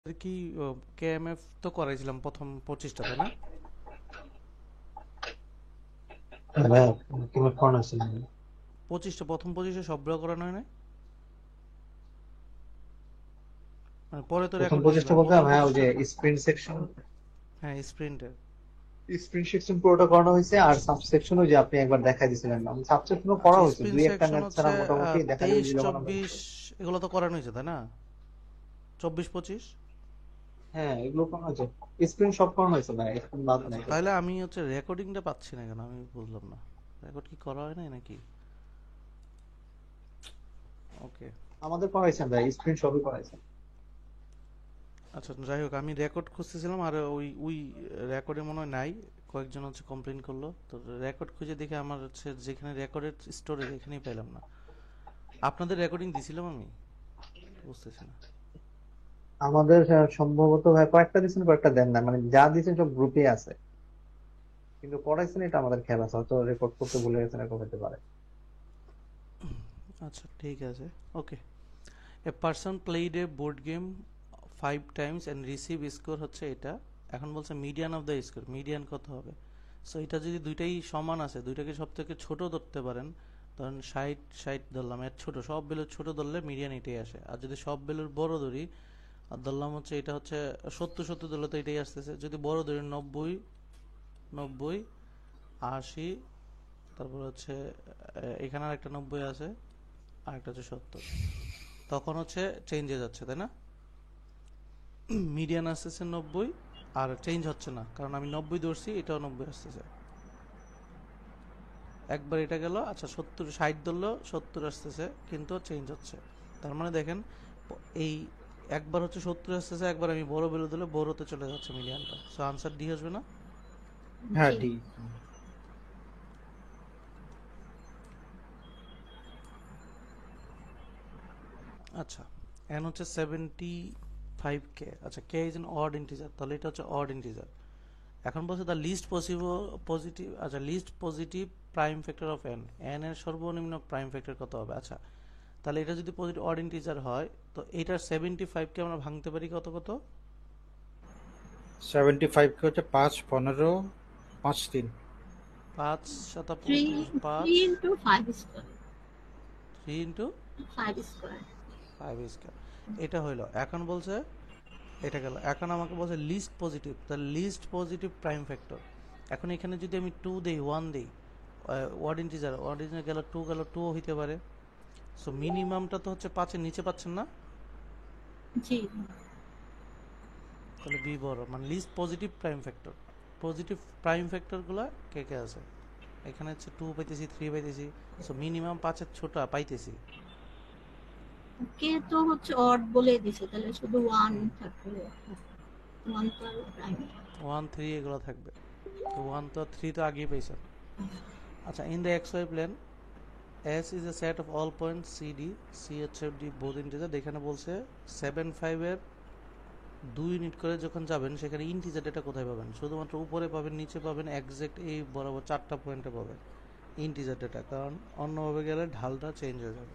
কি কেএমএফ তো করাইছিলাম প্রথম 25টা, তাই না? হ্যাঁ, তোমার ফোন আছে? 25টা, প্রথম 25টা সবগুলো করানো হয় না? মানে পরে তো প্রথম রেকর্ড দিছিল, 25টা বলতে প্রথম হ্যাঁ ওই 25টা। যে স্প্রিন্ট সেকশন। হ্যাঁ, স্প্রিন্টের। স্প্রিন্ট সেকশন পুরোটা করানো হয়েছে, আর সাবসেকশন ওই যে আপনি একবার দেখা দিয়েছিলেন, আমি সাবসেকশনও করা আচ্ছা, হয়েছে, স্প্রিন্ট দুই একটা সেকশন ম্যাচ হচ্ছে ছাড়া মোটামুটি দেখা যাবে 23 যেগুলো বানানো 24, হয়েছে। এগুলো তো করানো হয়েছে, তাই না? 24 25। হ্যাঁ, এগুলো করানো হয়েছে। স্প্রিন্ট সব করানো হয়েছে না, স্প্রিন্ট বাদ আচ্ছা, নাই কোনো। তাহলে আমি হচ্ছে রেকর্ডিংটা পাচ্ছি না কেন, আমি বুঝলাম না। রেকর্ড কি করা হয় নাই নাকি? ওকে। আমাদের করা হয়েছে, আমরা স্প্রিন্ট সবই করা হয়েছে। আচ্ছা, যাই হোক, আমি রেকর্ড খুঁজতেছিলাম আর ওই ওই রেকর্ডে মনে হয় নাই। কয়েকজন হচ্ছে কমপ্লেন করলো, তো রেকর্ড খুঁজে দেখে আমার হচ্ছে যেখানে রেকর্ডের স্টোরেজ এখানেই পেলাম না। আপনাদের রেকর্ডিং দিছিলাম আমি, বুঝতেছি না। আমাদের সম্ভবত ভাই কয়েকটা দিয়েছেন, কয়েকটা দেন না, মানে যা দিয়েছেন সব গ্রুপে আছে, কিন্তু করাইছেন এটা আমাদের খেয়াল আছে, হয়তো রেকর্ড করতে ভুলে গেছেন, এরকম হতে পারে। আচ্ছা, ঠিক আছে। Okay. A person played a board game 5 times and receive score হচ্ছে এটা। এখন বলছে median of the score, median কত হবে? সো এটা যদি দুইটাই সমান আছে, দুইটাকে সব থেকে ছোট ধরতে পারেন, ধরেন 60 60 ধরলাম, এর ছোট সব ভ্যালুর ছোট ধরলে মিডিয়ান এটাই আসে। আর যদি সব ভ্যালুর বড় ধরি, আর ধরলাম হচ্ছে এটা হচ্ছে 70 70 ধরলে তো এটাই আসতেছে। যদি বড় ধরি 90 90 80, তারপর হচ্ছে এখানে আর একটা 90 আছে, আর একটা হচ্ছে 70, তখন হচ্ছে চেঞ্জ হয়ে যাচ্ছে, তাই না? মিডিয়ান আসতেছে 90, আর চেঞ্জ হচ্ছে না কারণ আমি 90 ধরছি, এটাও 90 আসতেছে। একবার এটা গেল, আচ্ছা 70 60 ধরলো, 70 আসতেছে, কিন্তু চেঞ্জ হচ্ছে। তার মানে দেখেন, এই একবার হচ্ছে 70 আসতেছে, একবার আমি বড় বেলু দিলে বড়তে চলে যাচ্ছে মিডিয়ানটা। সো আনসার ডি আসবে না? হ্যাঁ, জি। ডি। আচ্ছা, এন হচ্ছে 75K। আচ্ছা, k is n odd integer, তাহলে এটা হচ্ছে অড ইন্টিজার। এখন বলছে দ্য লিস্ট পসিবল পজিটিভ, আচ্ছা least positive prime factor of n, n এর সর্বনিম্ন প্রাইম ফ্যাক্টর কত হবে? আচ্ছা, তাহলে এটা যদি পজিটিভ অড ইন্টিজার হয়, তো এটার 75কে আমরা ভাঙতে পারি কত কত? 75 কে হচ্ছে 5 15 5 3। 5 7 3 25, 5 3 into 5 square, 3 into 5 square। 5 square. এটা হইলো। এখন বলছে এটা গেল, এখন আমাকে বলছে লিস্ট পজিটিভ, তাহলে লিস্ট পজিটিভ প্রাইম ফ্যাক্টর। এখন এখানে যদি আমি 2 দেই, 1 দেই, ওয়ার্ড ইন্টিজার গেল, 2 গেল, 2 হইতে পারে। সো মিনিমামটা তো হচ্ছে 5 এর নিচে পাচ্ছেন না, জি। তাহলে বি বড়, মানে list positive prime factor. Positive prime ফ্যাক্টরগুলো কে কে আছে? এখানে হচ্ছে 2 পাইতেছি, 3 পাইতেছি। সো মিনিমাম 5 এর ছোট পাইতেছি। কে তো হচ্ছে অড বলে দিছে, তাহলে শুধু 1 থাকবে। 1 তো আর প্রাইম। 1 3 এগুলো থাকবে, তো 1 তো 3 তো আগেই পাইছেন। আচ্ছা, in the x y plane S is a set of all point c d, c হচ্ছে ডি বোথ ইন্টিজার। এখানে বলছে 7 5 এর 2 ইউনিট করে যখন যাবেন, সেখানে ইন্টিজার ডেটা কোথায় পাবেন? শুধুমাত্র উপরে পাবেন, নিচে পাবেন, এক্সাক্ট এই বরাবর 4টা পয়েন্টে পাবেন ইন্টিজার ডেটা, কারণ অন্যভাবে গেলে ঢালটা চেঞ্জ হয়ে যাবে।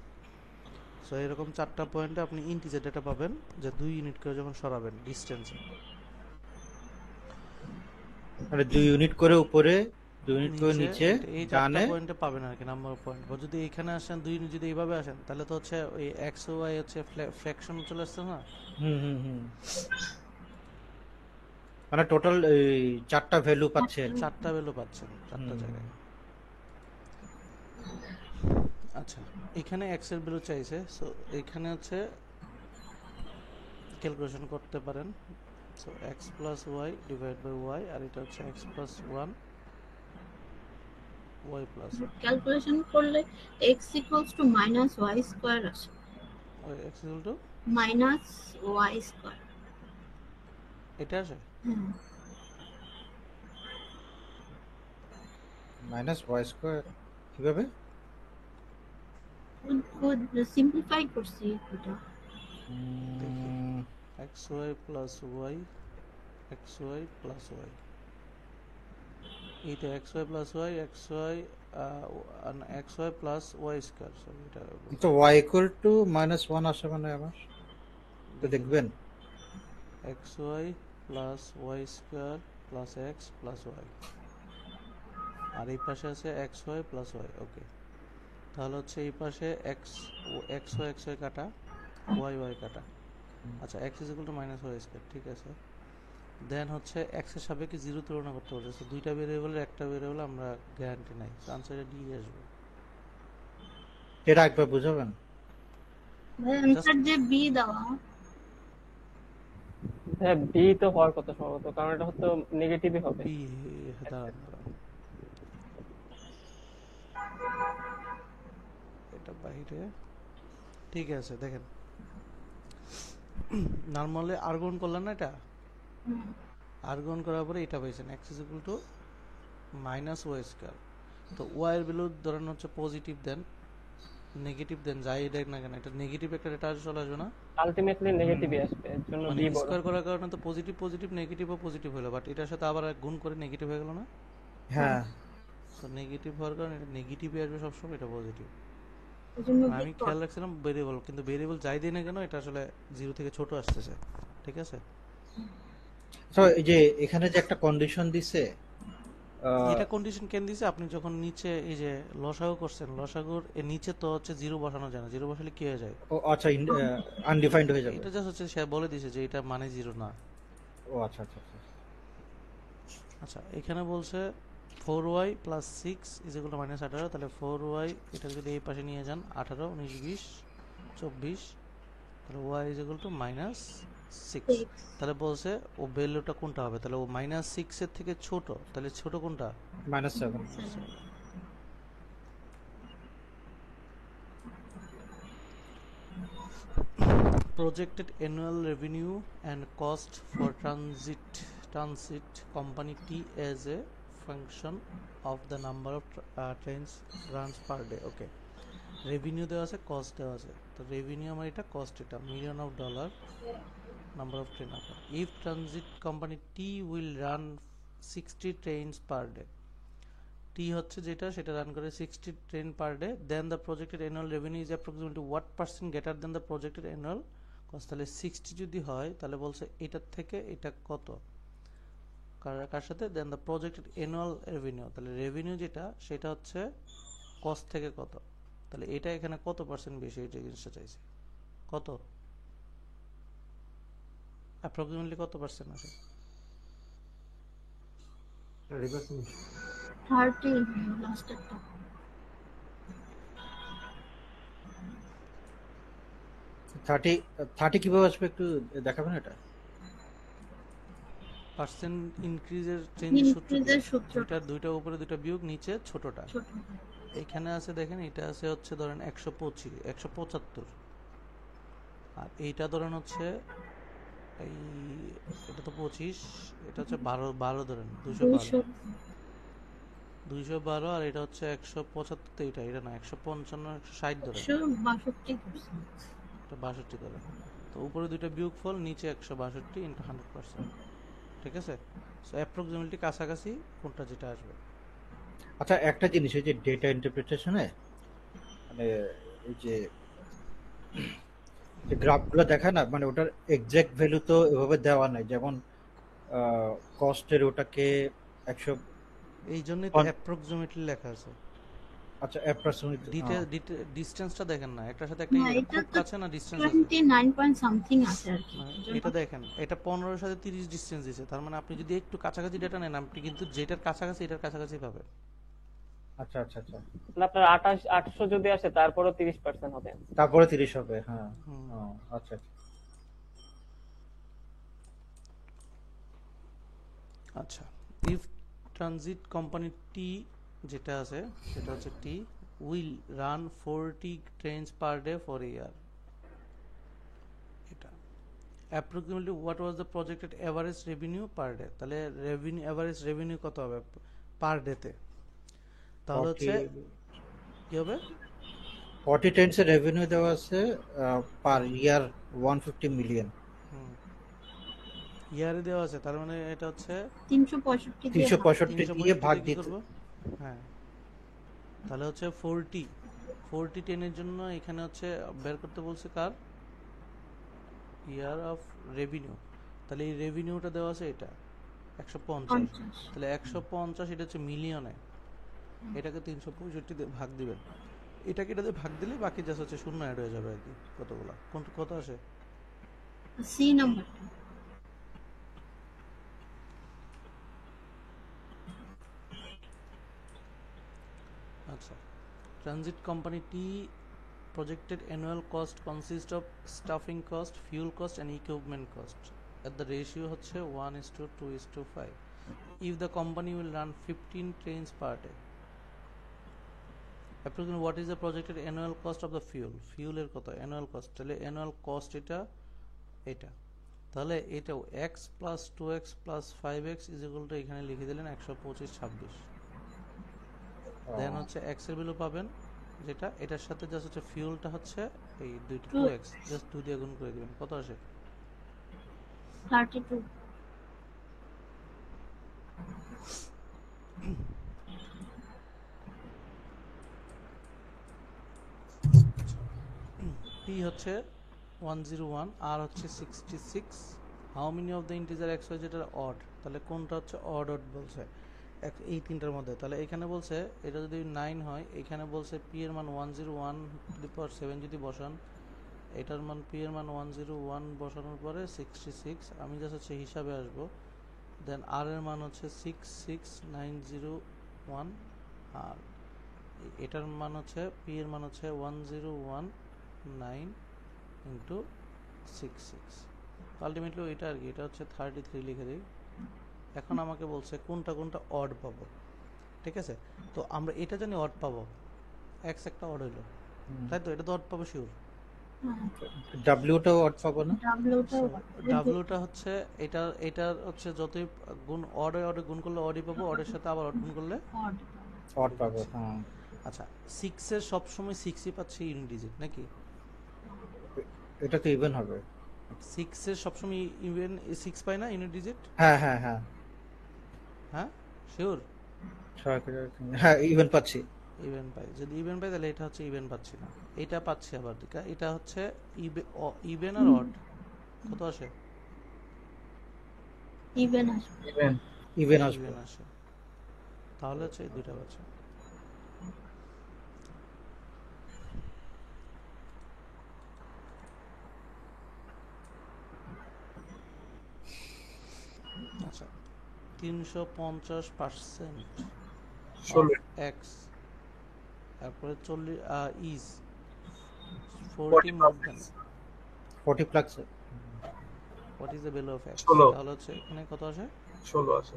সো এরকম 4টা পয়েন্টে আপনি ইন্টিজার ডেটা পাবেন, যে 2 ইউনিট করে যখন সরাবেন ডিস্টেন্সে। মানে 2 ইউনিট করে উপরে, 2 ইউনিট করে নিচে, নিচে, এই 4টা ডানে। পয়েন্টে পাবেন আর কি, নাম্বার পয়েন্ট। বা যদি এখানে আসেন 2 ইউনিট, যদি এইভাবে আসেন, তাহলে তো হচ্ছে ওই এক্স ওয়াই হচ্ছে ফ্র্যাকশন চলে আসছে না? হুম হুম হুম। মানে টোটাল এই 4টা ভ্যালু পাচ্ছেন। 4টা ভ্যালু পাচ্ছেন 4টা হুম। জায়গায়। আচ্ছা, এখানে এক্স এর ভ্যালু চাইছে, সো এখানে হচ্ছে ক্যালকুলেশন করতে পারেন। So x plus y divide by y, আর এটা হচ্ছে x plus one, y plus one. Calculation করলে x equals to minus y square আসে। ওই x equal to minus y square। এটা আসে। হুম। মাইনাস ওয়াই স্কোয়ার কিভাবে? সিম্পলিফাই করছি এটা। দেখি, um, x y plus y, x y plus y, এইটা x y plus y, x y plus y square, sorry এটা তো y ইকুয়াল টু মাইনাস 1 আসে মানে আমার, তো দেখি। দেখবেন। X y plus y square plus x plus y, আর এই পাশে আছে x y plus y. Okay, তাহলে হচ্ছে এই পাশে এক্স এক্স ওয়াই কাটা, ওয়াই ওয়াই কাটা। আচ্ছা, x is equal to minus y square, ঠিক আছে। দেন হচ্ছে এক্সের সাপেক্ষে জিরো তুলনা করতে বলছে। সো দুইটা ভেরিয়েবলের একটা ভেরিয়েবল আমরা গ্যারান্টি নাই, আনসারে ডি আসবে। এটা একবার বুঝাবেন? ভাই জাস্ট আনসার যে বি দেওয়া, হ্যাঁ বি তো হওয়ার কথা সম্ভবত, কারণ এটা হয়তো নেগেটিভই হবে। বি, দাঁড়ান দাঁড়ান, এটা বাইরে, ঠিক আছে। দেখেন, নর্মালি আর্গন করলেন না, এটা আর্গন করার পরে এটা পাইছেন x is equal to minus y square. তো ওয়াই এর ভ্যালু ধরেন হচ্ছে পজিটিভ, দেন নেগেটিভ, দেন যাই দেখ না কেন এটা নেগেটিভ একটা ডেটা চলে আসবে না, আলটিমেটলি নেগেটিভই আসবে, এর জন্য মানে বি বড়। স্কোয়ার করার কারণে তো পজিটিভ পজিটিভ নেগেটিভও পজিটিভ হলো, বাট এটার সাথে আবার গুণ করে নেগেটিভ হয়ে গেল না। হ্যাঁ, তো নেগেটিভ হওয়ার কারণে এটা নেগেটিভই আসবে সবসময়, এটা পজিটিভ। এই জন্য বি আমি খেয়াল রাখছিলাম ভেরিয়েবল, কিন্তু ভেরিয়েবল যাই দিই না কেন এটা আসলে জিরো থেকে ছোট আসতেছে, ঠিক আছে। তো এই যে এখানে যে একটা কন্ডিশন দিছে, এটা কন্ডিশন কেন দিছে? আপনি যখন নিচে এই যে লসাগু করছেন, লসাগুর এর নিচে তো হচ্ছে জিরো বসানো যায় না, জিরো বসালে কি হয়ে যায়? ও আচ্ছা, আনডিফাইন্ড হয়ে যাবে। এটা জাস্ট হচ্ছে সে বলে দিছে যে এটা মানে জিরো না। ও আচ্ছা আচ্ছা আচ্ছা। আচ্ছা, এখানে বলছে 4y plus 6 is equal to minus 18, তাহলে 4y এটা যদি এই পাশে নিয়ে যান 18 19 20 24, তাহলে y is equal to minus 6। তাহলে বলছে ও ভ্যালুটা কোনটা হবে, তাহলে ও মাইনাস 6 এর থেকে ছোট, তাহলে ছোট কোনটা? -7। Projected annual revenue and cost for transit company T as a function of the number of trains runs per day. Okay, revenue দেওয়া আছে, cost দেওয়া আছে। তো revenue আমার এটা, cost এটা, million of dollar, number of train আপনার। If transit company T will run 60 trains per day, T হচ্ছে যেটা সেটা রান করে 60 train per day, then the projected annual revenue is approximately what percent greater than the projected annual cost. তাহলে 60 যদি হয় তাহলে বলছে এটার থেকে এটা কত, কার সাথে, দেন দ্য প্রজেক্টেড অ্যানুয়াল রেভিনিউ, তাহলে রেভিনিউ যেটা সেটা হচ্ছে কস্ট থেকে কত, তাহলে এটা এখানে কত পার্সেন্ট বেশি, এই জিনিসটা চাইছে কত, অ্যাপ্রক্সিমেটলি কত পার্সেন্ট আছে? 30 লাস্টেরটা। 30 কিভাবে আসবে একটু দেখাবেন এটা? পার্সেন্ট ইনক্রিজের চেঞ্জের সূত্র, ইনক্রিজের সূত্রটা দুইটা উপরে দুইটা বিয়োগ, নিচে ছোটটা। ছোট। এখানে আছে দেখেন, এটা আছে হচ্ছে ধরেন 125 175, আর এইটা ধরেন হচ্ছে এই, এটা তো 25, এটা হচ্ছে 12 ধরেন 212, 212, আর এটা হচ্ছে 175, তো এটা না 155 160 ধরেন, 162%। এটা 62 ধরেন। তো উপরে দুইটা বিয়োগ ফল, নিচে 162 ইন্টু 100%, ঠিক আছে। সো অ্যাপ্রক্সিমেটলি কাছাকাছি কোনটা যেটা আসবে। আচ্ছা, একটা জিনিস, এই যে ডেটা ইন্টারপ্রিটেশনে মানে এই যে গ্রাফগুলো দেখায় না, মানে ওটার এক্সাক্ট ভ্যালু তো এভাবে দেওয়া নাই, যেমন কস্টের ওটাকে 100, এই জন্যই তো অ্যাপ্রক্সিমেটলি লেখা আছে। আচ্ছা অ্যাপ্রক্সিমেট ডিসটেন্সটা দেখেন না, একটার সাথে একটা না, এটা খুব তো কাছে না ডিসটেন্স আছে। 29 পয়েন্ট সামথিং আছে আর কি। এটা দেখেন, এটা 15 এর সাথে 30 ডিসটেন্স দিছে, তার মানে আপনি যদি একটু কাছাকাছি ডেটা নেন আপনি কিন্তু যেটার কাছাকাছি এটার কাছাকাছি পাবেন। আচ্ছা আচ্ছা আচ্ছা, তাহলে আপনার 800 যদি আসে তারপরও 30% হবে। তারপরে 30 হবে, হ্যাঁ। আচ্ছা আচ্ছা। আচ্ছা, ইফ ট্রানজিট কোম্পানি টি যেটা আছে সেটা হচ্ছে T will run 40 trains per day for a year, এটা approximately what was the projected average revenue per day, তাহলে রেভিনিউ এভারেজ রেভিনিউ কত হবে পার ডেতে, তাহলে হচ্ছে কি হবে, 40 টেন্সের রেভিনিউ দেওয়া আছে পার ইয়ার 150 মিলিয়ন, ইয়ারে দেওয়া আছে, তার মানে এটা হচ্ছে 365 দিয়ে ভাগ দিতে, হ্যাঁ, তাহলে হচ্ছে 40 টেনের জন্য এখানে হচ্ছে বের করতে বলছে কার, ইয়ার অফ রেভিনিউ, তাহলে এই রেভিনিউটা দেওয়া আছে এটা 150, 50 তাহলে 150 এটা হচ্ছে মিলিয়নে, এটাকে 365 দিয়ে ভাগ দিবেন, এটাকে এটাতে ভাগ দিলে বাকি জাস্ট হচ্ছে শূন্য অ্যাড হয়ে যাবে আর কি। কতগুলা কত আসে? সি নাম্বারটা আচ্ছা, transit company T projected annual cost consists of staffing cost, fuel cost and equipment cost at the ratio হচ্ছে 1:2:5. If the company will run 15 trains per day, approximately what is the projected annual cost of the fuel এর কত annual cost? তাহলে annual cost এটা তাহলে এটাও x plus 2x plus 5x is equal to এখানে লিখে দিলেন 125 26, দেন হচ্ছে x এর ভ্যালু পাবেন যেটা, এটার সাথে জাস্ট হচ্ছে ফিউলটা হচ্ছে এই 2x, জাস্ট 2 দিয়ে গুণ করে দিবেন, কত আসে? 32 p হচ্ছে 101, r হচ্ছে 66, how many of the integer x y যেটা অড, তাহলে কোনটা হচ্ছে অড বলছে এই তিনটার মধ্যে, তাহলে এখানে বলছে এটা যদি 9 হয়, এখানে বলছে p এর মান 101/7 যদি বসান, এটার মান p এর মান 101 বসানোর পরে 66, আমি জাস্ট হচ্ছে হিসাবে আসব, দেন r এর মান হচ্ছে 66901, আর এটার মান হচ্ছে p এর মান হচ্ছে 1019 ইন্টু 66, আলটিমেটলি এটা আর কি, এটা হচ্ছে 33 লিখে দিই। এখন আমাকে বলছে কোনটা অড পাবো, ঠিক আছে? তো আমরা এটা জানি অড পাবো, এক্স একটা অড হইলো, তাই তো? এটা তো অড পাবো শিওর। ডাব্লিউটাও অড পাবো না? ডাব্লিউটা হচ্ছে এটার হচ্ছে যতই গুণ অড গুণ করলে অডই পাবো, অডের সাথে আবার অড গুণ করলে অড পাবো, হ্যাঁ। আচ্ছা, 6 এর সবসময় 6ই পাচ্ছে ইউনিট ডিজিট নাকি? এটা তো ইভেন হবে। 6 এর সবসময় ইভেন 6 পায় না ইউনিট ডিজিট? হ্যাঁ হ্যাঁ হ্যাঁ হ্যাঁ শিওর, হ্যাঁ ইভেন পাচ্ছি। ইভেন পাই, যদি ইভেন পাই তাহলে এটা হচ্ছে ইভেন পাচ্ছি না, এটা পাচ্ছি আবার, এটা হচ্ছে ইভেন আর অড, কত আসে? ইভেন আসবে, ইভেন আসবে। ইভেন আসে, তাহলে হচ্ছে এই দুইটা পাচ্ছে। আচ্ছা, 350% এক্স, তারপরে 40 is 40 more than 40 plus what is the value of x, তাহলে হচ্ছে এখানে কত আসে? 16 আসে।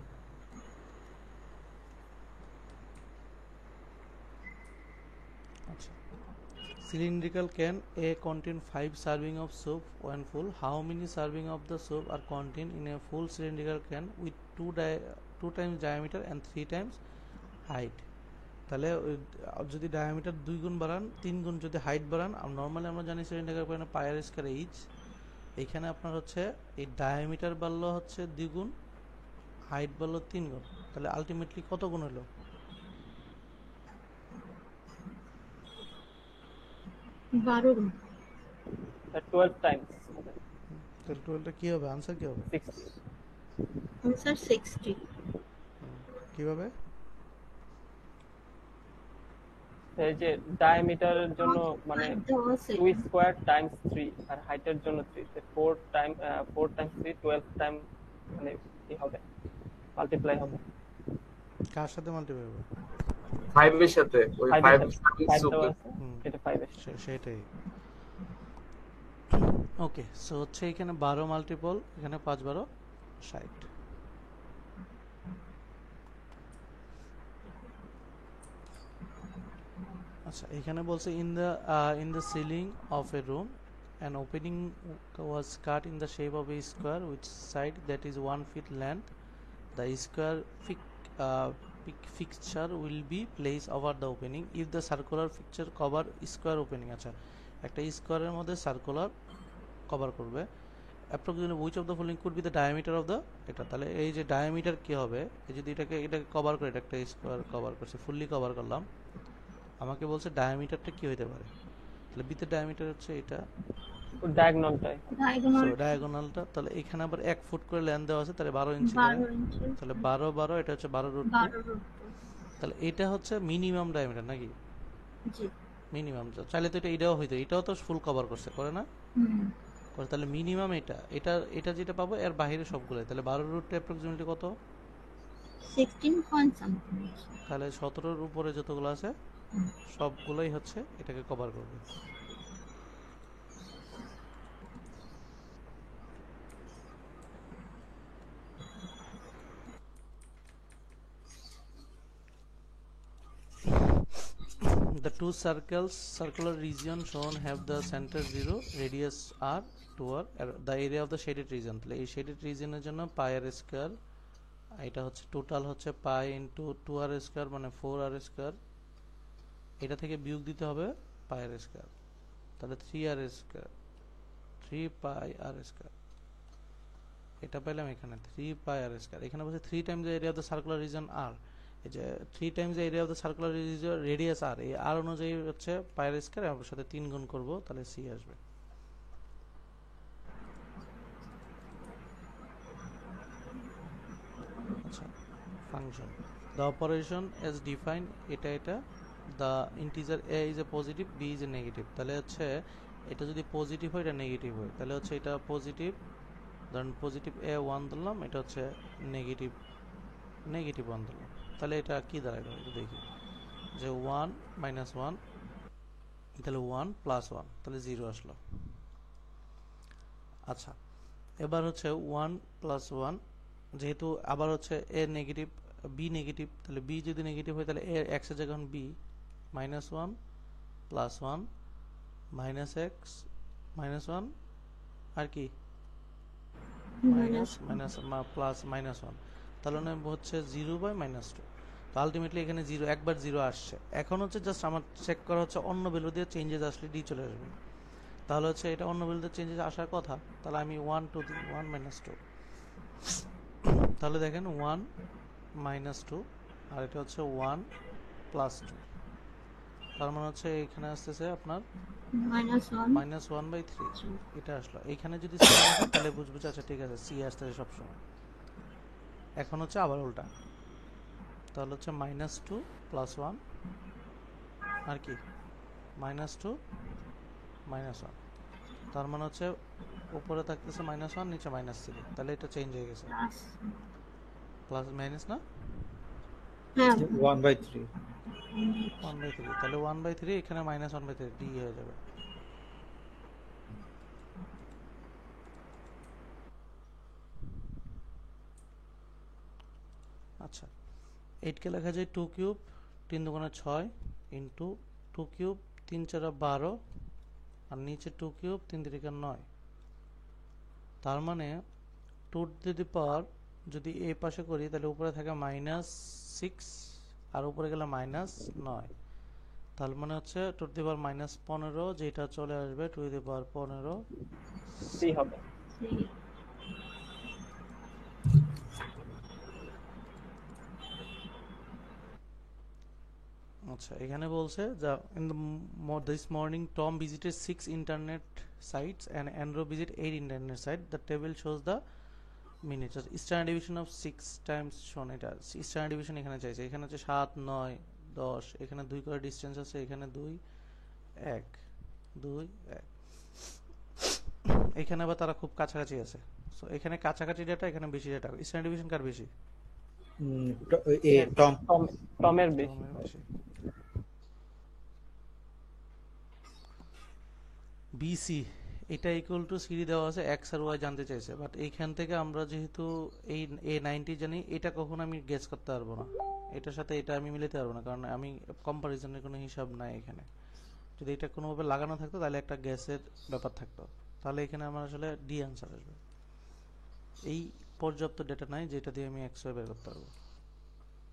আচ্ছা, cylindrical can A contain 5 serving of soup when full? How many serving of the soup are contained in a full cylindrical can with 2 times diameter and 3 times height? তাহলে যদি diameter 2 গুণ বাড়ান, 3 গুণ যদি হাইট বাড়ান, নরমালি আমরা জানি cylinder can পায়ার square H, এখানে আপনার হচ্ছে এই ডায়ামিটার বাড়লো হচ্ছে 2 গুণ, হাইট বাড়লো 3 গুণ, তাহলে আলটিমেটলি কত গুণ হলো? 12 গুণ, 12 টাইমস তাহলে টোটালটা কি হবে, আনসার কি হবে? 60। আনসার 60। কিভাবে? এই যে ডায়ামিটারের জন্য মানে দেওয়া আছে 2 স্কয়ার টাইমস 3 আর হাইটের জন্য 3, 4 টাইমস 3 12 টাইম মানে কি হবে, মাল্টিপ্লাই হবে। কার সাথে মাল্টিপ্লাই হবে? 5 এর সাথে, ওই 5 সুপার। এটা 5 এর সেটাই। ওকে, সো হচ্ছে এখানে 12 মাল্টিপল, এখানে 5 12 60। আচ্ছা, এখানে বলছে in the ceiling of a room an opening was cut in the shape of a square which side that is 1 feet length. The square fixture will be placed over the opening if the circular fixture cover square opening. আচ্ছা, একটা স্কোয়ারের মধ্যে circular cover করবে, approximately which of the following could be the diameter of the এটা, তাহলে এই যে diameter কি হবে, এই যদি এটাকে কভার করে, এটা একটা স্কোয়ার কভার করছে, ফুললি কভার করলাম, আমাকে বলছে ডায়ামিটারটা কি হতে পারে, তাহলে বিতে ডায়ামিটার হচ্ছে এটা, ডায়াগোনালটাই। সো ডায়াগোনাল ডায়াগোনালটা তাহলে এখানে আবার 1 ফুট করে লেন দেওয়া আছে, তাহলে 12 ইঞ্চি করে, 12 ইঞ্চি। তাহলে 12 12 এটা হচ্ছে 12√2। 12 তাহলে এটা হচ্ছে মিনিমাম ডায়ামিটার নাকি? জি। মিনিমাম। চাইলে তো এটাও হইতো, এটাও তো ফুল কভার করছে, করে না? হুম করে, তাহলে মিনিমাম এটা যেটা পাবো এর বাইরে সবগুলোই, তাহলে 12√2 অ্যাপ্রক্সিমেটলি কত? 16 পয়েন্ট সামথিং। তাহলে 17-র উপরে যতগুলো আছে সবগুলোই হচ্ছে এটাকে কভার করবে। The two circular region shown have the center 0, radius r, toward the area of the shaded region. তাহলে এই shaded region এর জন্য pi r square, এটা হচ্ছে টোটাল হচ্ছে pi into 2r square মানে 4r square, এটা থেকে বিয়োগ দিতে হবে pi r square, তাহলে 3r square, 3 pi r square, এটা পেলাম এখানে 3 pi r square। এখানে বলছে 3 times the area of the circular region r, এই যে 3 times the area of the circular region radius r, এই r অনুযায়ী হচ্ছে pi r square, এর সাথে 3 গুণ করব, তাহলে c আসবে। আচ্ছা, function the operation as defined, এটা the integer a is a positive, b is a negative, তাহলে হচ্ছে এটা যদি পজিটিভ হয় এটা নেগেটিভ হয়, তাহলে হচ্ছে এটা পজিটিভ, ধরুন পজিটিভ a 1 ধরলাম, এটা হচ্ছে নেগেটিভ 1 ধরলাম, তাহলে এটা কি দাঁড়ালো একটু দেখি, যে 1 minus 1, তাহলে 1 plus 1, তাহলে 0 আসলো। আচ্ছা, এবার হচ্ছে 1 plus 1, যেহেতু আবার হচ্ছে a নেগেটিভ b নেগেটিভ, তাহলে b যদি নেগেটিভ হয় তাহলে a x এর জায়গায় b, minus 1 plus 1 minus x minus 1 আর কি প্লাস মাইনাস 1, তাহলে হচ্ছে 0/-2। তো আলটিমেটলি এখানে 0 একবার 0 আসছে, এখন হচ্ছে জাস্ট আমার চেক করা হচ্ছে অন্য ভ্যালু দিয়ে চেঞ্জেস আসলে ডি চলে আসবে, তাহলে হচ্ছে এটা অন্য ভ্যালু দিয়ে চেঞ্জেস আসার কথা, তাহলে আমি 1 2 দিই, 1 - 2, তাহলে দেখেন 1 - 2 আর এটা হচ্ছে 1 + 2, তার মানে হচ্ছে এখানে আসতেছে আপনার -1/3, এটা আসলো। এইখানে যদি সি আসে তাহলে বুঝবো আচ্ছা ঠিক আছে সি আসতেছে সবসময়। এখন হচ্ছে আবার উল্টা, তাহলে হচ্ছে -2 + 1 আর কি -2 -1, তার মানে হচ্ছে উপরে থাকতেছে -1 নিচে -3, তাহলে এটা চেঞ্জ হয়ে গেছে, প্লাস মাইনাস না 1/3 1/3, তাহলে 1/3 এখানে -1/3 ডি হয়ে যাবে। আচ্ছা, 8 কে লেখা যায় 2 কিউব 3 দুগুণে 6 ইন্টু 2 কিউব 3 4 12 আর নিচে 2 কিউব 3 3 9, তার মানে 2 টু দি পাওয়ার যদি এই পাশে করি তাহলে উপরে থাকে -6 আর উপরে গেলে -9, তার মানে হচ্ছে 2 টু দি পাওয়ার -15, যেটা চলে আসবে 2 টু দি পাওয়ার 15 সি হবে। আচ্ছা, এখানে বলছে যা in this morning Tom visited 6 internet sites and Andrew visit 8 internet sites. The table shows the minutes. Standard deviation of 6 times shown, এটা স্ট্যান্ডার্ড ডিভিশন এখানে চাইছে, এখানে হচ্ছে 7 9 10, এখানে 2 করে ডিসটেন্স আছে, এখানে 2 1 2 1, এখানে আবার তারা খুব কাছাকাছি আছে, সো এখানে কাছাকাছি ডেটা, এখানে বেশি ডেটা, স্ট্যান্ডার্ড ডিভিশন কার বেশি? টমের বেশি। বিসি এটা ইকুয়াল টু সিডি দেওয়া আছে, এক্স আর ওয়াই জানতে চাইছে, বাট এইখান থেকে আমরা যেহেতু এই A90 জানি, এটা কখনো আমি গেস করতে পারবো না, এটার সাথে এটা আমি মিলাতে পারবো না, কারণ আমি কম্পারিজনের কোনো হিসাব নাই এখানে। যদি এটা কোনোভাবে লাগানো থাকতো তাহলে একটা গ্যাসের ব্যাপার থাকতো, তাহলে এখানে আমার আসলে ডি আনসার আসবে। এই পর্যাপ্ত ডেটা নাই যেটা দিয়ে আমি এক্স ওয়াই বের করতে পারবো।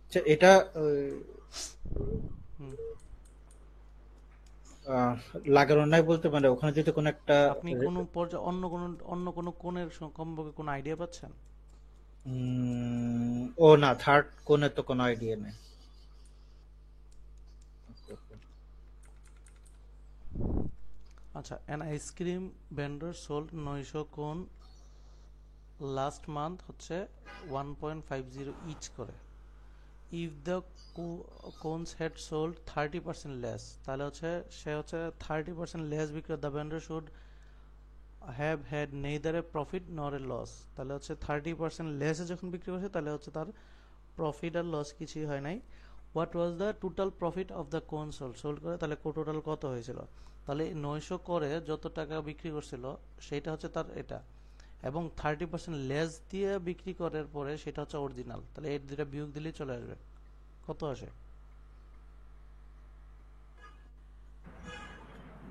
আচ্ছা, এটা লাগানো নাই বলতে মানে ওখানে যদি কোনো একটা আপনি কোনো পর্যায়ে অন্য কোনো কোণের সম্পর্কে কোনো আইডিয়া পাচ্ছেন? ও না, থার্ড কোণে তো কোনো আইডিয়া নেই। আচ্ছা, an ice cream vendor sold 900 কোন লাস্ট মান্থ হচ্ছে 1.50 ইচ করে। If the cones had sold 30% less, তাহলে হচ্ছে সে হচ্ছে 30% লেস বিক্রি, the vendor should have had neither A profit নর এ লস। তাহলে হচ্ছে 30% লেসে যখন বিক্রি করছে তাহলে হচ্ছে তার প্রফিট আর লস কিছুই হয় নাই। What was the total profit of the কোন সোল্ড করে, তাহলে টোটাল কত হয়েছিল, তাহলে 900 করে যত টাকা বিক্রি করছিল সেটা হচ্ছে তার এটা, এবং 30% লেস দিয়ে বিক্রি করার পরে সেটা হচ্ছে অরিজিনাল, তাহলে এর দুটা বিয়োগ দিলেই চলে আসবে। কত আসে?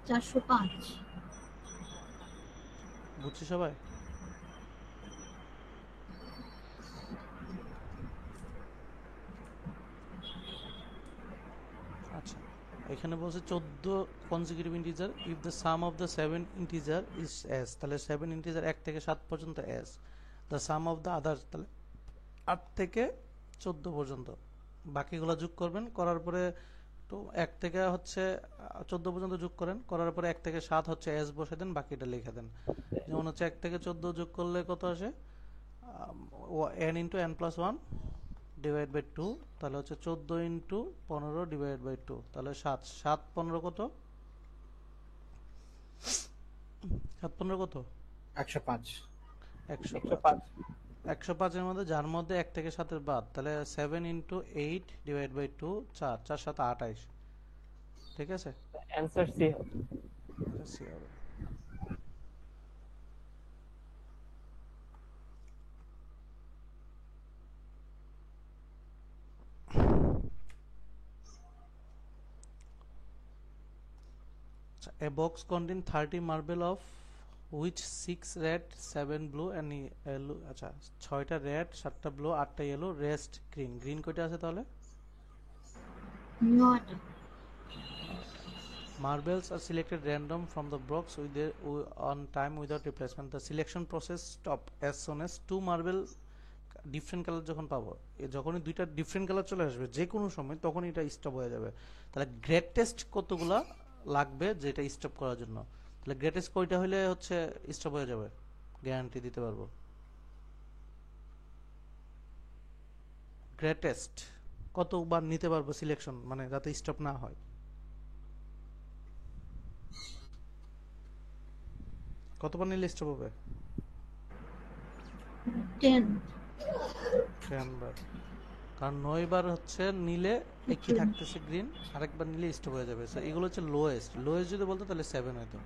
405। বুঝছি সবাই? আচ্ছা, এখানে বলছে 14 consecutive integer, if the some of the 7 integer is S, তাহলে 7 ইন্টিজার 1 থেকে 7 পর্যন্ত S, the some of the others, তাহলে 8 থেকে 14 পর্যন্ত বাকিগুলো যোগ করবেন, করার পরে তো 1 থেকে হচ্ছে 14 পর্যন্ত যোগ করেন, করার পরে 1 থেকে 7 হচ্ছে এস বসে দেন, বাকিটা লিখে দেন। যেমন হচ্ছে 1 থেকে 14 যোগ করলে কত আসে, n into n plus 1 divide by 2, তাহলে হচ্ছে 14 ইন্টু 15 ডিভাইড বাই 2, তাহলে 7 7 15 কত, 7 15 কত, 105। 105। 105 এর মধ্যে যার মধ্যে 1 থেকে 7 এর বাদ, তাহলে 7 ইন্টু 8 ডিভাইড বাই 2 4 4 7 28, ঠিক আছে, অ্যানসার সি হবে। সি হবে। A box contain 30 marble of which 6 red 7 blue and yellow, আচ্ছা 6টা রেড 7টা ব্লু 8টা ইয়েলো, রেস্ট গ্রিন, গ্রিন কয়টা আছে তাহলে? 9টা। Marbles are selected random from the box with their on time without replacement. The selection process stop as soon as 2 marble different colour যখন পাবো, যখনই দুইটা ডিফারেন্ট কালার চলে আসবে যে কোনো সময়, তখন এটা স্টপ হয়ে যাবে। তাহলে গ্রেটেস্ট কতগুলা লাগবে যেটা স্টপ করার জন্য, তাহলে গ্রেটেস্ট কয়টা হলে হচ্ছে স্টপ হয়ে যাবে, গ্যারান্টি দিতে পারবো। গ্রেটেস্ট কতবার নিতে পারবো সিলেকশন, মানে যাতে স্টপ না হয়। কতবার নিলে স্টপ হবে? 10 বার, কারণ 9 বার হচ্ছে নিলে একই থাকতেছে গ্রিন, আরেকবার নিলে স্টপ হয়ে যাবে। এগুলো হচ্ছে লোয়েস্ট, লোয়েস্ট যদি বলতো তাহলে 7 হতো,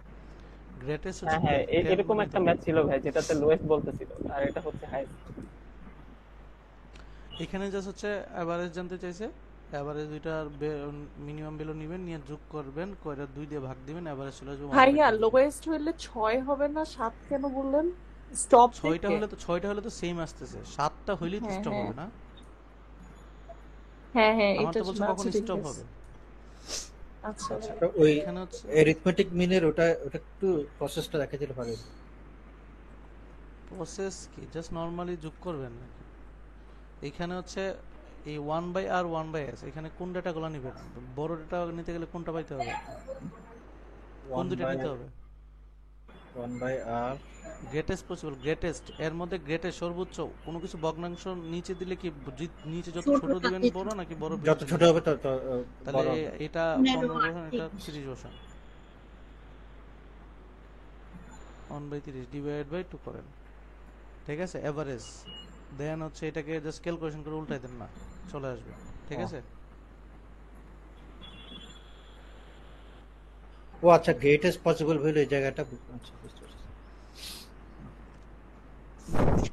গ্রেটেস্ট হচ্ছে হ্যাঁ এরকম একটা ম্যাচ ছিল ভাই যেটাতে লোয়েস্ট বলতেছিল আর এটা হচ্ছে হাইয়েস্ট। এখানে জাস্ট হচ্ছে এভারেজ জানতে চাইছে, এভারেজ দুইটার মিনিমাম ভ্যালু নেবেন, নিয়ে যোগ করবেন, কয়টা 2 দিয়ে ভাগ দিবেন, এভারেজ চলে আসবে। ভাইয়া লোয়েস্ট হইলে 6 হবে না 7 কেন বললেন? স্টপ 6টা হলে তো সেম আসতেছে, 7টা হইলেই তো স্টপ হবে না। হ্যাঁ আমার এটা তো বলছে কখন স্টপ হবে। আচ্ছা আচ্ছা, ওই এখানে হচ্ছে অ্যারিথমেটিক মিনের ওটা একটু প্রসেসটা দেখা দিলে পারে। প্রসেস কি, জাস্ট নরমালি যোগ করবেন। এখানে হচ্ছে এই 1/r 1/s, এখানে কোন ডেটাগুলো নেবেন, বড় ডেটা নিতে গেলে কোনটা পাইতে হবে, কোন দুটো নিতে হবে? 1/r গ্রেটেস্ট পসিবল, গ্রেটেস্ট এর মধ্যে গ্রেটেস্ট সর্বোচ্চ, কোনো কিছু ভগ্নাংশ নিচে দিলে কি নিচে যত ছোট দিবেন বড় নাকি বড় যত ছোট হবে তত তাহলে বড়। এটা 15%, এটা 30%, 1/30 ডিভাইড বাই 2 করেন, ঠিক আছে, এভারেজ দেন হচ্ছে এটাকে জাস্ট ক্যালকুলেশন করে উল্টাই দেন না, চলে আসবে, ঠিক আছে। ও আচ্ছা, গ্রেটেস্ট পসিবল ভ্যালু এই জায়গাটা, আচ্ছা বুঝতে পারছি।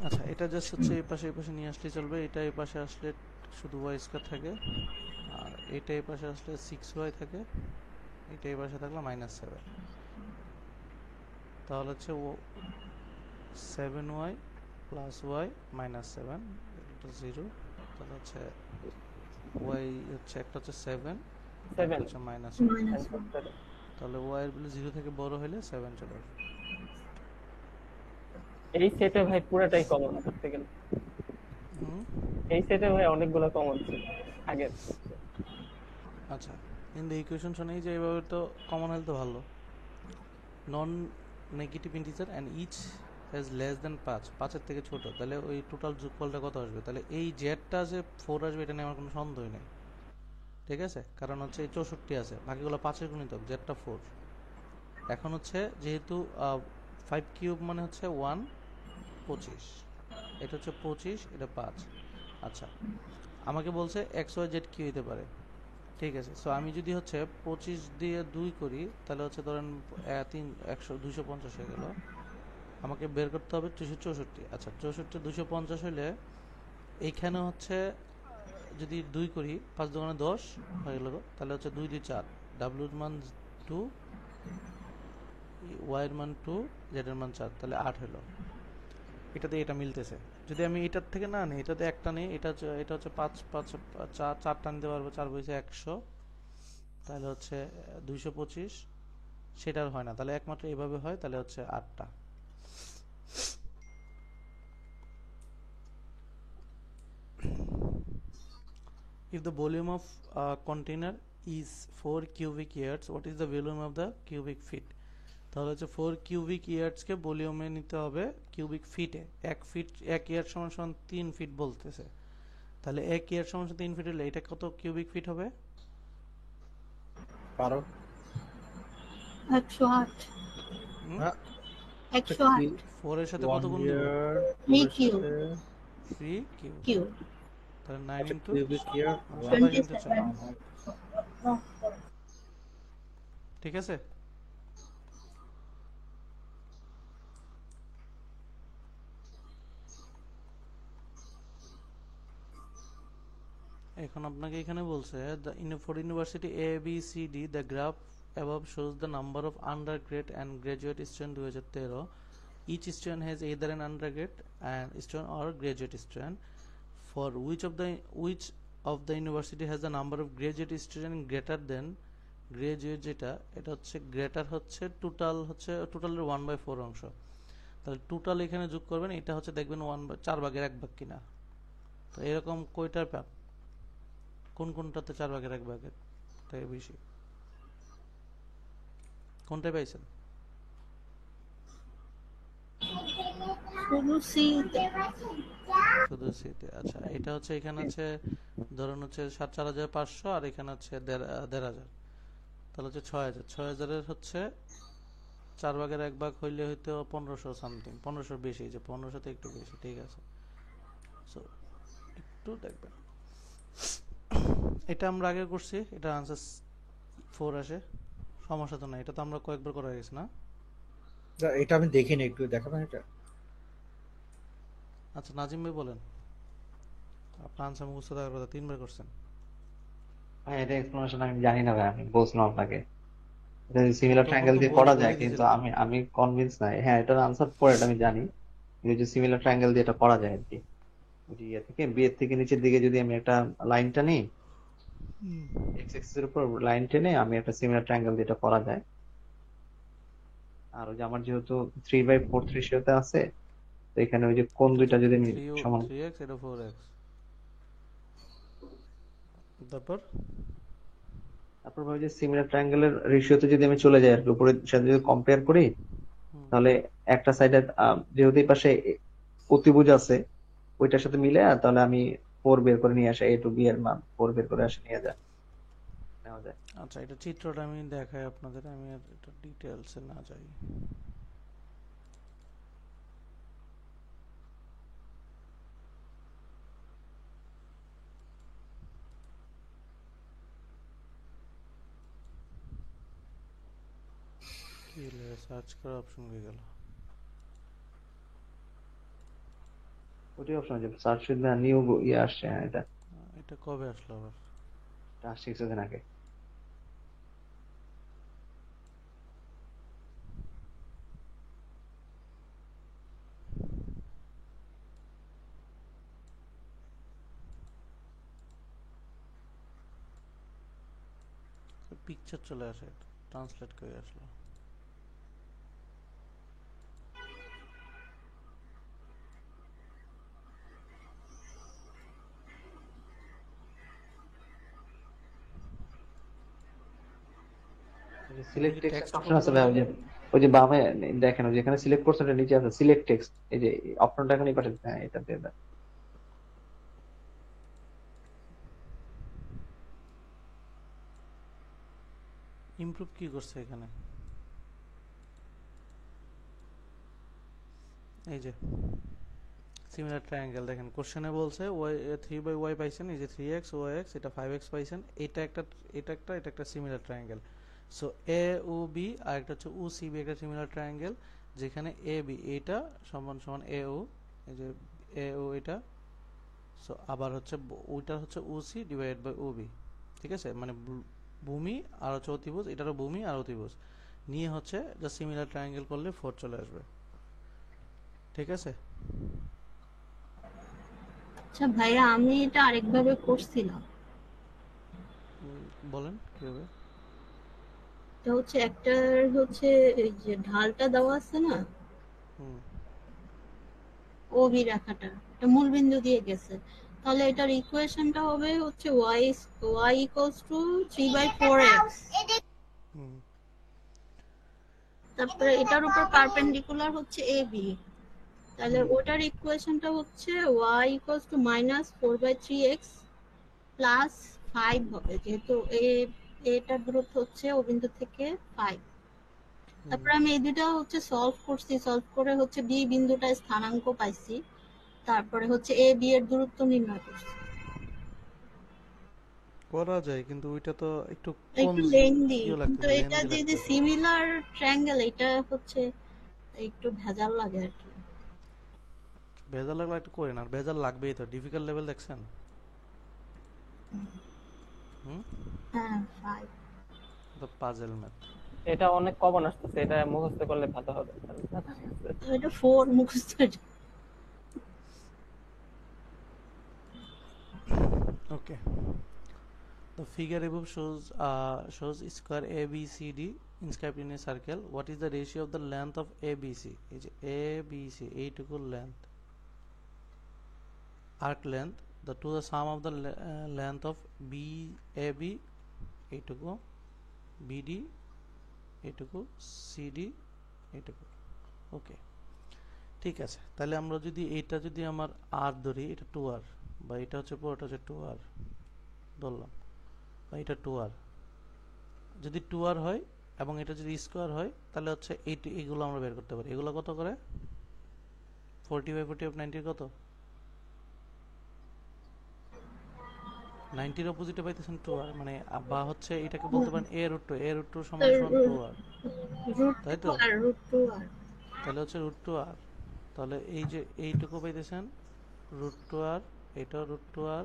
আচ্ছা, এটা জাস্ট হচ্ছে এই পাশে নিয়ে আসলে চলবে, এটা এই পাশে আসলে শুধু y স্কয়ার থাকে, আর এটা এই পাশে আসলে 6y থাকে, এটা এই পাশে থাকলে -7, তাহলে হচ্ছে 7y প্লাস y -7 এটা 0, তাহলে হচ্ছে y হচ্ছে একটা হচ্ছে 7 হচ্ছে -1, তাহলে y এর ভ্যালু 0 থেকে বড় হলে 7 চলে আসবে। এই সেটে ভাই পুরোটাই কমন করতে গেলে, এই সেটে ভাই অনেকগুলো কমন ছিল আগে। আচ্ছা, ইন দ্য ইকুয়েশন শুনেই যে এইভাবে তো কমন হলে তো ভালো, non negative integer and each has less than 5, 5-এর থেকে ছোট, তাহলে ওই টোটাল যোগফলটা কত আসবে? তাহলে এই জেডটা যে 4 আসবে এটা নিয়ে আমার কোনো সন্দেহই নেই, ঠিক আছে? কারণ হচ্ছে এই 64 আছে, বাকিগুলো 5-এর গুণিতক, জেডটা 4। এখন হচ্ছে যেহেতু 5 কিউব মানে হচ্ছে 125, এটা হচ্ছে 25, এটা 5। আচ্ছা, আমাকে বলছে এক্স ওয়াই জেড কি হইতে পারে, ঠিক আছে? সো আমি যদি হচ্ছে 25 দিয়ে 2 করি তাহলে হচ্ছে ধরেন 250 হয়ে গেল। আমাকে বের করতে হবে 264। আচ্ছা, 64 250 হলে এইখানে হচ্ছে যদি 2 করি, 5 দুগুণে 10 হয়ে গেল, তাহলে হচ্ছে 2 2 4, ডাব্লিউর মান 2, ওয়াইয়ের মান 2, জেডের মান 4, তাহলে 8 হলো। এটাতে এটা মিলতেছে। যদি আমি এটার থেকে না নিই, এটাতে একটা নিই, এটা হচ্ছে 5 5 4 4টা নিতে পারবো, 4 বইছে 100, তাহলে হচ্ছে 225, সেটার হয় না, তাহলে একমাত্র এভাবে হয়, তাহলে হচ্ছে 8টা। If the volume of a container is 4 cubic yards, what is the volume of the cubic feet? তাহলে হচ্ছে 4 কিউবিক ইয়ার্ডসকে ভলিউমে নিতে হবে কিউবিক ফিটে। 1 ইয়ার্ড সমান সমান 3 ফিট বলতেছে, তাহলে 1 ইয়ার্ড সমান 3 ফিট হলে এটা কত কিউবিক ফিট হবে? 12 108 হ্যাঁ 108 4 এর সাথে কত 1 গুণ দেব? ইয়ার 3 কিউব 3 কিউব, কিউব তাহলে 9 ইনটু কিউবিক ইয়ার 27 ইনটু 4, 27। ঠিক আছে? এখন আপনাকে এখানে বলছে for university A B C D the graph above shows the number of undergrad and graduate student 2013. Each student has either an undergrad and student or graduate student. For which of the university has the number of graduate student greater than graduate, যেটা এটা হচ্ছে greater হচ্ছে টোটালের 1/4 অংশ। তাহলে total এখানে যোগ করবেন, এটা হচ্ছে দেখবেন 4 ভাগের 1 ভাগ কিনা। তো এরকম কয়টার কোনটাতে 4 ভাগের 1 ভাগের তাই বেশি, কোনটায় পাইছেন? শুধু সিতে। শুধু সিতে। আচ্ছা, এটা হচ্ছে এখানে হচ্ছে ধরুন হচ্ছে 4,500 আর এখানে হচ্ছে 1,500, তাহলে হচ্ছে 6,000। 6,000 হচ্ছে 4 ভাগের 1 ভাগ হইলে হয়তো 1500 সামথিং, 1500 বেশি, যে 1500 তে একটু বেশি, ঠিক আছে? সো একটু দেখবেন, এটা আমরা আগে করছি, এটা আনসার 4 আসে, সমস্যা তো নাই, এটা তো আমরা কয়েকবার করা গেছে না? এটা আমি দেখিনি, একটু দেখাবেন এটা? আচ্ছা, নাজিম ভাই বলেন, আপনার আনসার মুখস্থ থাকার কথা, 3বার করছেন। ভাই এটা এক্সপ্লেনেশন আমি জানি না ভাই, আমি বলছিলাম আপনাকে এটা সিমিলার তখন ট্রায়াঙ্গেল তো দিয়ে করা যায়, বলে কিন্তু দিয়েছিলাম। আমি কনভিন্স নাই। হ্যাঁ, এটার আনসার পরে এটা আমি জানি, এই যে সিমিলার ট্রায়াঙ্গেল দিয়ে এটা করা যায় আর কি। ওই যে ইয়ে থেকে বি এর থেকে নিচের দিকে যদি আমি একটা লাইন টানি, এক্স এক্সিস এর উপর লাইন টেনে আমি একটা সিমিলার ট্রায়াঙ্গেল দিয়ে এটা করা যায়। আর ওই যে আমার যেহেতু 3/4 রেশিওতে আছে, তো এখানে ওই যে কোণ দুইটা যদি আমি সমান, 3x, এটা 4x, তারপর তারপর ওই যে সিমিলার ট্রায়াঙ্গেলের রেশিওতে যদি আমি চলে যাই আর কি, উপরের সাথে যদি কম্পেয়ার করি, তাহলে একটা সাইডে যেহেতু এই পাশে অতিভুজ আছে ওইটার সাথে মিলে, আর তাহলে আমি 4 বের করে নিয়ে আসা, A to B এর মান 4 বের করে আসে নেওয়া যায়। আচ্ছা, এটা চিত্রটা আমি দেখাই আপনাদের, আমি আর এটা ডিটেইলসে না যাই। কি সার্চ করার অপশন হয়ে গেল? ওইটাই অপশন আছে, সার্চ উইথ দ্য নিউ ইয়ে আসছে। হ্যাঁ, এটা কবে আসলো আবার? এটা আসছে কিছুদিন আগে। পিকচার চলে আসে, ট্রান্সলেট করে আসলো। সিলেক্ট টেক্সট টেক্সট অপশন আছে ভাই, ওই যে ওই যে বামে দেখেন, ওই যেখানে সিলেক্ট করছেন ওটা নিচে আছে সিলেক্ট টেক্সট, এই যে অপশনটা এখন এই পাশে, হ্যাঁ এটা দিয়ে দেন। ইমপ্রুভ কি করছে এখানে? এই যে সিমিলার ট্রায়াঙ্গেল দেখেন, কোশ্চেনে বলছে ওয়াই 3/y পাইছেন, এই যে 3x ox, এটা 5x পাইছেন, এটা একটা সিমিলার ট্রায়াঙ্গেল। সো এ ও বি আর একটা হচ্ছে ও সি বি, একটা সিমিলার ট্রায়াঙ্গেল যেখানে এ বি এটা সমান সমান এ ও, এই যে এ ও এটা, সো আবার হচ্ছে ওইটা হচ্ছে O C divided by O B, ঠিক আছে? মানে ভূমি আর হচ্ছে অতিভুজ, এটারও ভূমি আর অতিভুজ নিয়ে হচ্ছে জাস্ট সিমিলার ট্রায়াঙ্গেল করলে 4 চলে আসবে, ঠিক আছে? আচ্ছা ভাইয়া, আমি এটা আরেকভাবে করছিলাম। বলেন কিভাবে? এটা হচ্ছে একটার হচ্ছে এই যে ঢালটা দেওয়া আছে না, হুম ও বি রেখাটা, এটা মূল বিন্দু দিয়ে গেছে, তাহলে এটার ইকুয়েশনটা হবে হচ্ছে y ইকুয়ালস টু 3/4x। হুম তারপরে এটার উপর পারপেন্ডিকুলার হচ্ছে এ বি, তাহলে ওটার ইকুয়েশনটা হচ্ছে y equals to -4/3x plus 5 হবে, যেহেতু এটার দূরত্ব হচ্ছে ও বিন্দু থেকে 5। তারপরে আমি এই দুটো হচ্ছে সলভ করছি, সলভ করে হচ্ছে বি বিন্দুটা স্থানাঙ্ক পাইছি, তারপরে হচ্ছে এ বি এর দূরত্ব নির্ণয় করছি। করা যায়, কিন্তু ওইটা তো একটু একটু লেন্দি, ইয়ে কিন্তু লাগতেছে, এটা লেন্দি যদি লাগতেছে। সিমিলার ট্রায়াঙ্গেল, এটা হচ্ছে একটু ভেজাল লাগে আর কি। ভেজাল লাগলে একটু করেন, আর ভেজাল লাগবেই তো, ডিফিকাল্ট লেভেল দেখছেন? হুম হ্যাঁ 5। তো পাজেল ম্যাথ। এটা অনেক কমন আসতেছে, এটা মুখস্থ করলে ভালো হবে। এটা 4 মুখস্থ। Okay. The figure above shows square ABCD inscribed in a circle. What is the ratio of the length of ABC? Is ABC এইটুকু length, arc length, to the sum of the length of BAB এইটুকু, BD এইটুকু, CD এইটুকু। ওকে, ঠিক আছে। তাহলে আমরা যদি এটা যদি আমার আর ধরি, এটা 2r, বা এটা হচ্ছে পুরোটা হচ্ছে 2r ধরলাম, বা এটা 2r, যদি 2r হয় এবং এটা যদি স্কোয়ার হয়, তাহলে হচ্ছে এইগুলো আমরা বের করতে পারি। এগুলো কত করে? 40/40 of 90 কত? 90 অপোজিটে পাইতেছেন 2r, মানে বা হচ্ছে এটাকে বলতে পারেন a√2 সমান সমান 2r, তাই তো? তাহলে হচ্ছে √2r, তাহলে এই যে এইটুকু পাইতেছেন √2r, এটা √2r,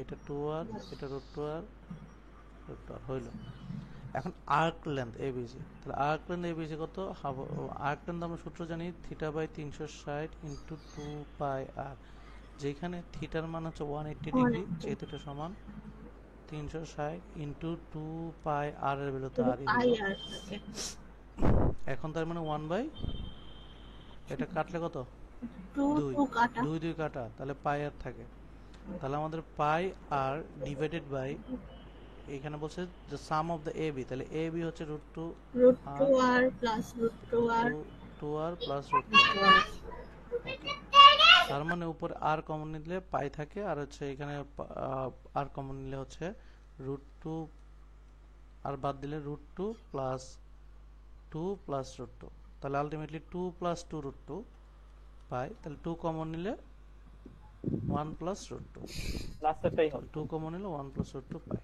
এটা 2r, এটা √2r হইল। এখন আর্ক লেন্থ এবিসি, তাহলে আর্ক লেন্থ এবিসি কত? আর্ক লেন্থ আমরা সূত্র জানি θ/360 ইন্টু 2πr, যেখানে থিটার মান হচ্ছে 180 ডিগ্রি, যেহেতু এটা সমান 360 ইন্টু 2πr এর ভ্যালু তো আর এখন তার মানে 1/, এটা কাটলে কত? 2 কাটা, তাহলে পাই আর থাকে। তাহলে আমাদের পাই আর ডিভাইডেড বাই, এখানে বলছে যে সাম অফ দ্য এবি, তাহলে এবি হচ্ছে √2r প্লাস √2r, তার মানে উপরে আর কমন নিলে পাই থাকে, আর হচ্ছে এখানে আর কমন নিলে হচ্ছে √2, আর বাদ দিলে √2 প্লাস 2 প্লাস √2, তাহলে আলটিমেটলি 2 প্লাস 2 √2 পাই, তাহলে 2 কমন নিলে 1 প্লাস √2, লাস্টেরটাই হবে 2 কমন নিলে 1 প্লাস √2 পাই।